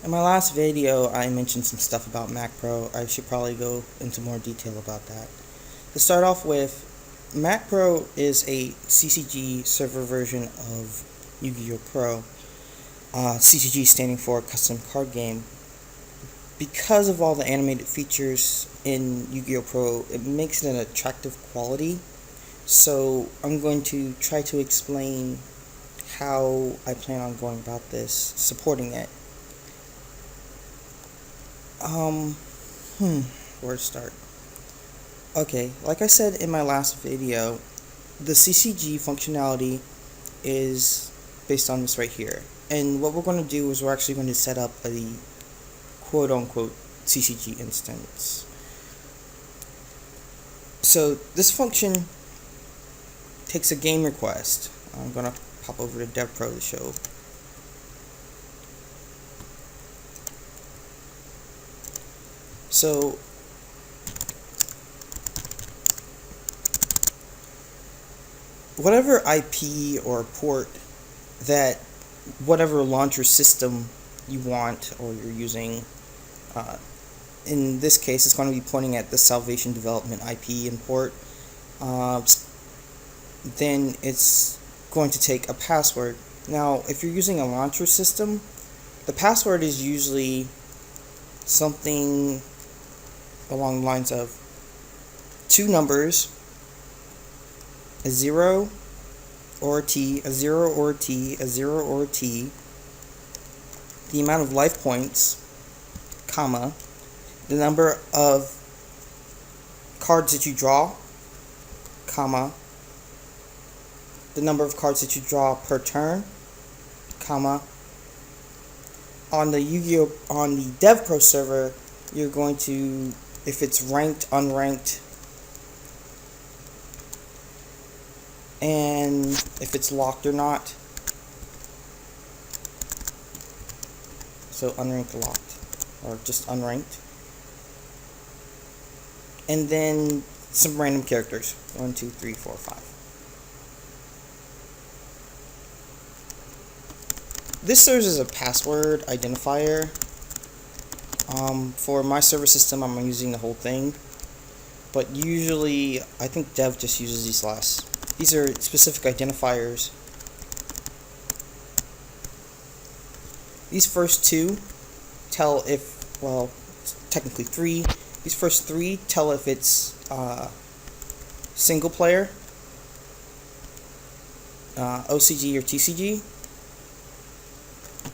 In my last video, I mentioned some stuff about MackPro. I should probably go into more detail about that. To start off with, MackPro is a CCG server version of Yu-Gi-Oh! Pro. CCG standing for Custom Card Game. Because of all the animated features in Yu-Gi-Oh! Pro, it makes it an attractive quality. So I'm going to try to explain how I plan on going about this, supporting it. Where to start? Okay, like I said in my last video, the CCG functionality is based on this right here. And what we're going to do is we're actually going to set up a quote-unquote CCG instance. So this function takes a game request. I'm going to pop over to DevPro to show. So whatever IP or port that whatever launcher system you want or you're using, in this case it's going to be pointing at the Salvation Development IP and port, then it's going to take a password. Now if you're using a launcher system, the password is usually something along the lines of two numbers, a 0 or a T, a 0 or a T, a 0 or a T, the amount of life points, comma, the number of cards that you draw, comma, the number of cards that you draw per turn, comma. On the Yu-Gi-Oh! On the DevPro server, you're going to, if it's ranked, unranked, and if it's locked or not. So unranked, locked, or just unranked. And then some random characters. 1, 2, 3, 4, 5. This serves as a password identifier. For my server system, I'm using the whole thing. But usually, I think Dev just uses these last. These are specific identifiers. These first two tell if, well, technically three. These first three tell if it's single player, OCG or TCG,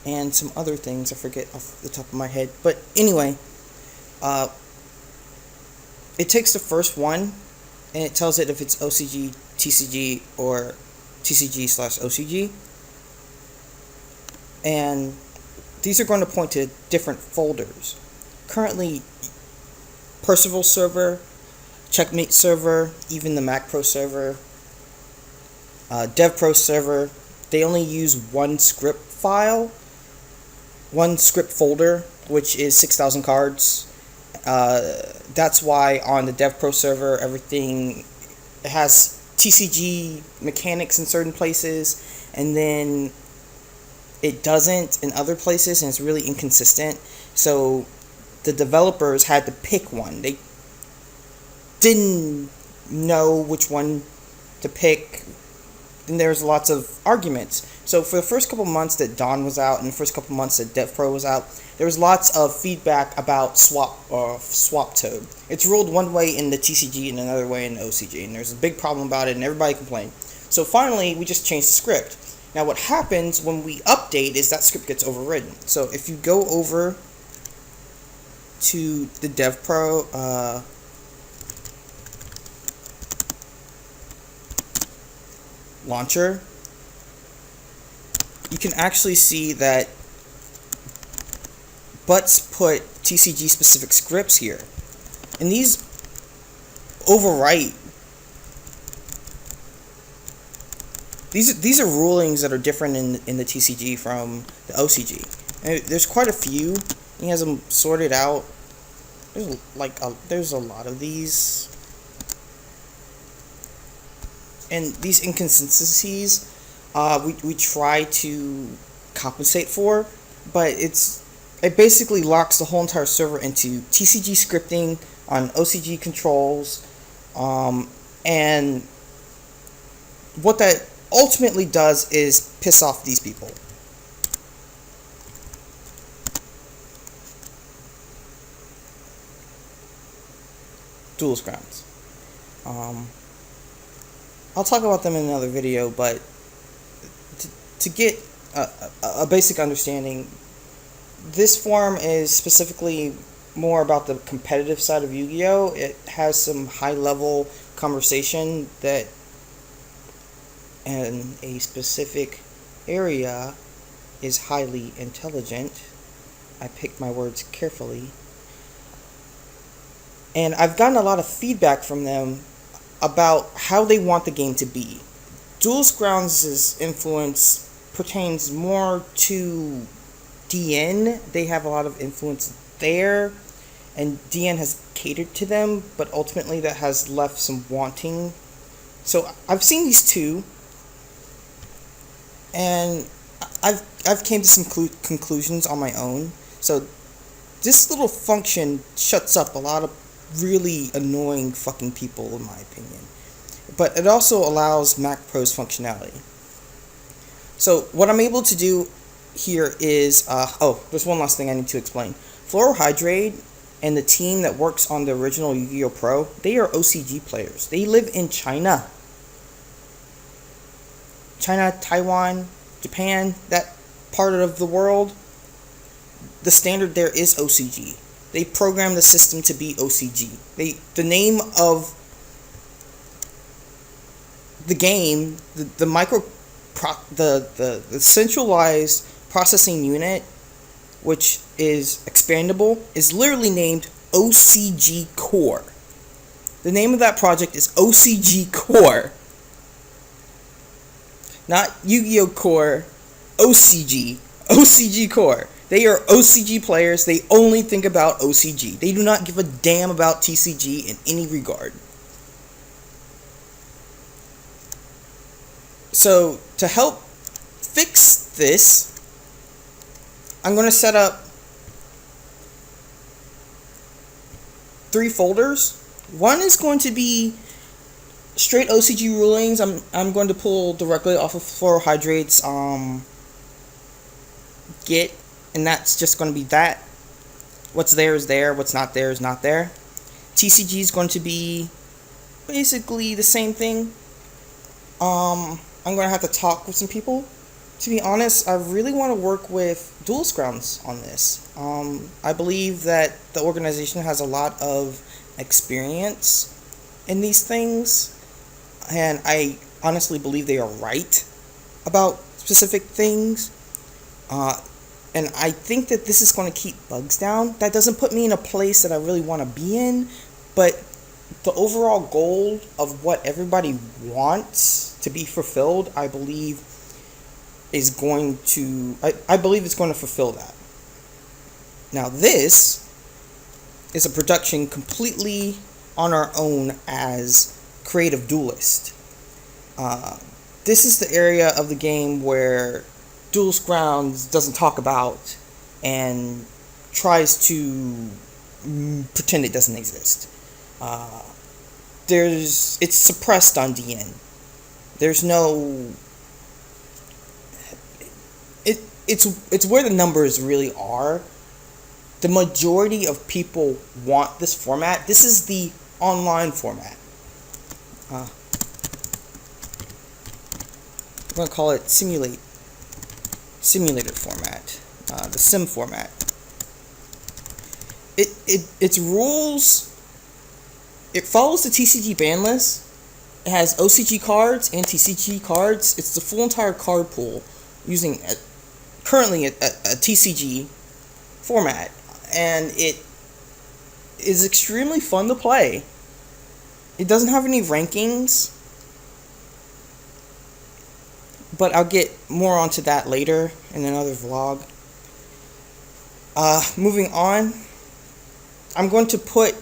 and some other things I forget off the top of my head. But anyway, it takes the first one and it tells it if it's OCG, TCG, or TCG/OCG. And these are going to point to different folders. Currently, Percival server, Checkmate server, even the MackPro server, DevPro server, they only use one script file, one script folder, which is 6,000 cards. That's why on the DevPro server, everything has TCG mechanics in certain places, and then it doesn't in other places, and it's really inconsistent. So the developers had to pick one. They didn't know which one to pick, and there's lots of arguments. So for the first couple months that Dawn was out and the first couple months that DevPro was out, there was lots of feedback about swap toad. It's ruled one way in the TCG and another way in the OCG, and there's a big problem about it, and everybody complained. So finally, we just changed the script. Now what happens when we update is that script gets overridden. So if you go over to the DevPro launcher, you can actually see that Butts put TCG specific scripts here, and these overwrite. These are rulings that are different in the TCG from the OCG. And there's quite a few. He has them sorted out. There's a lot of these, and these inconsistencies we try to compensate for, but it's it basically locks the whole entire server into TCG scripting on OCG controls, and what that ultimately does is piss off these people. Duelistgroundz. I'll talk about them in another video, but to get a basic understanding, this forum is specifically more about the competitive side of Yu-Gi-Oh! It has some high-level conversation that in a specific area is highly intelligent. I pick my words carefully. And I've gotten a lot of feedback from them about how they want the game to be. Duelistgroundz' influence pertains more to DN. They have a lot of influence there, and DN has catered to them, but ultimately that has left some wanting. So I've seen these two, and I've came to some conclusions on my own. So this little function shuts up a lot of really annoying fucking people, in my opinion. But it also allows MackPro's functionality. So what I'm able to do here is, there's one last thing I need to explain. Fluorohydrate and the team that works on the original Yu-Gi-Oh! Pro, they are OCG players. They live in China. China, Taiwan, Japan, that part of the world, the standard there is OCG. They program the system to be OCG. The name of the game, the centralized processing unit, which is expandable, is literally named OCG Core. The name of that project is OCG Core. Not Yu-Gi-Oh! Core, OCG. OCG Core. They are OCG players. They only think about OCG. They do not give a damn about TCG in any regard. So, to help fix this, I'm going to set up 3 folders. One is going to be straight OCG rulings. I'm going to pull directly off of Fluorohydrate's Git, and that's just going to be that. What's there is there, what's not there is not there. TCG is going to be basically the same thing. I'm going to have to talk with some people. To be honest, I really want to work with Duelistgroundz on this. I believe that the organization has a lot of experience in these things, and I honestly believe they are right about specific things. And I think that this is going to keep bugs down. That doesn't put me in a place that I really want to be in, but the overall goal of what everybody wants to be fulfilled, I believe, is going to... I believe it's going to fulfill that. Now, this is a production completely on our own as creative duelist. This is the area of the game where Duelistgroundz doesn't talk about and tries to pretend it doesn't exist. It's suppressed on DN. There's no... It's where the numbers really are. The majority of people want this format. This is the online format. I'm going to call it simulator format, the sim format. Its rules, it follows the TCG ban list. It has OCG cards and TCG cards. It's the full entire card pool using currently a TCG format, and it is extremely fun to play. It doesn't have any rankings, but I'll get more onto that later in another vlog. Moving on, I'm going to put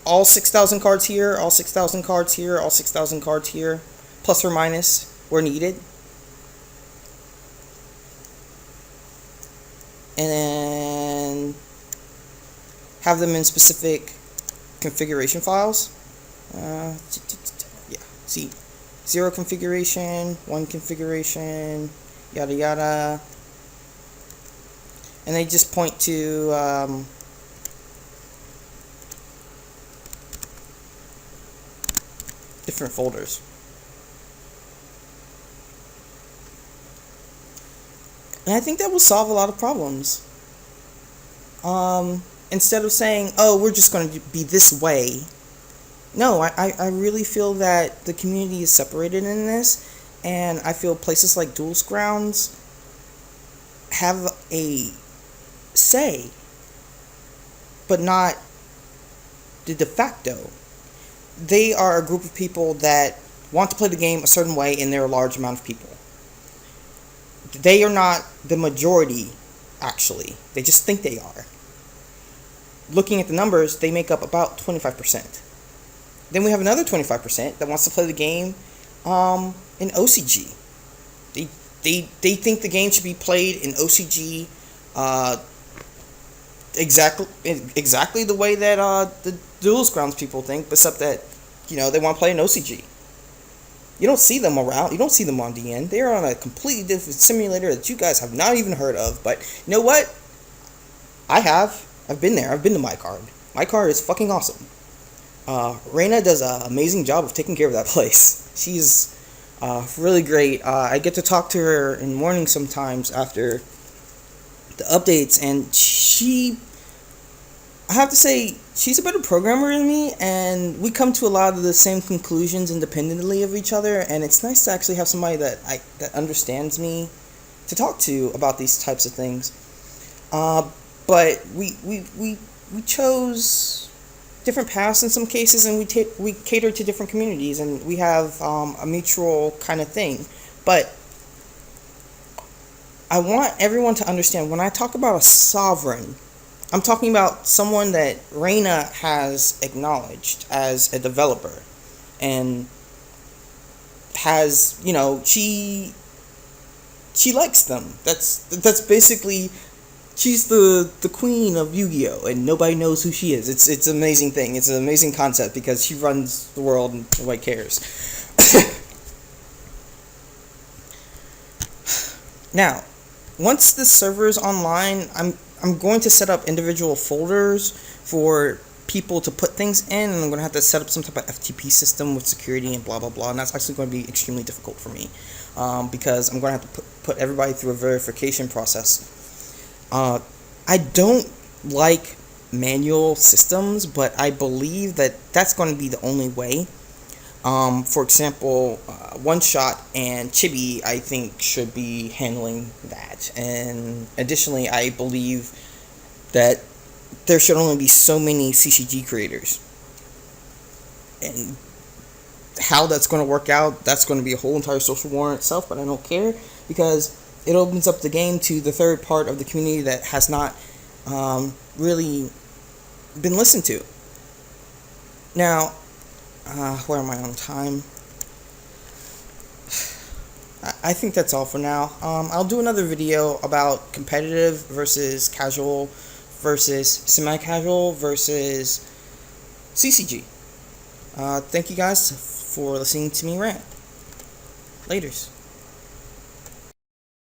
all 6,000 cards here, all 6,000 cards here, all 6,000 cards here, plus or minus where needed. and have them in specific configuration files. Yeah, see, 0 configuration, 1 configuration, yada yada, and they just point to different folders. And I think that will solve a lot of problems. Instead of saying, oh, we're just going to be this way. No, I really feel that the community is separated in this, and I feel places like Duelistgroundz have a say, but not the de facto. They are a group of people that want to play the game a certain way, and they're a large amount of people. They are not the majority, actually. They just think they are. Looking at the numbers, they make up about 25%. Then we have another 25% that wants to play the game in OCG. They think the game should be played in OCG exactly the way that the Duelistgroundz people think, except that, you know, they want to play in OCG. You don't see them around. You don't see them on DN. They're on a completely different simulator that you guys have not even heard of. But you know what? I have. I've been there. I've been to MyCard. MyCard is fucking awesome. Reina does an amazing job of taking care of that place. She's really great. I get to talk to her in the morning sometimes after the updates, and I have to say, she's a better programmer than me, and we come to a lot of the same conclusions independently of each other, and it's nice to actually have somebody that understands me to talk to about these types of things. But we chose different paths in some cases, and we cater to different communities, and we have a mutual kind of thing. But I want everyone to understand, when I talk about a sovereign, I'm talking about someone that Reina has acknowledged as a developer, and has, you know, she likes them. That's basically, she's the queen of Yu-Gi-Oh, and nobody knows who she is. It's an amazing thing. It's an amazing concept because she runs the world and nobody cares. Now, once the server is online, I'm going to set up individual folders for people to put things in, and I'm going to have to set up some type of FTP system with security and blah blah blah, and that's actually going to be extremely difficult for me, because I'm going to have to put everybody through a verification process. I don't like manual systems, but I believe that that's going to be the only way. For example, One Shot and Chibi, I think, should be handling that. And additionally, I believe that there should only be so many CCG creators. And how that's going to work out, that's going to be a whole entire social war in itself, but I don't care, because it opens up the game to the third part of the community that has not really been listened to. Now, where am I on time? I think that's all for now. I'll do another video about competitive versus casual versus semi-casual versus CCG. Thank you guys for listening to me rant. Laters.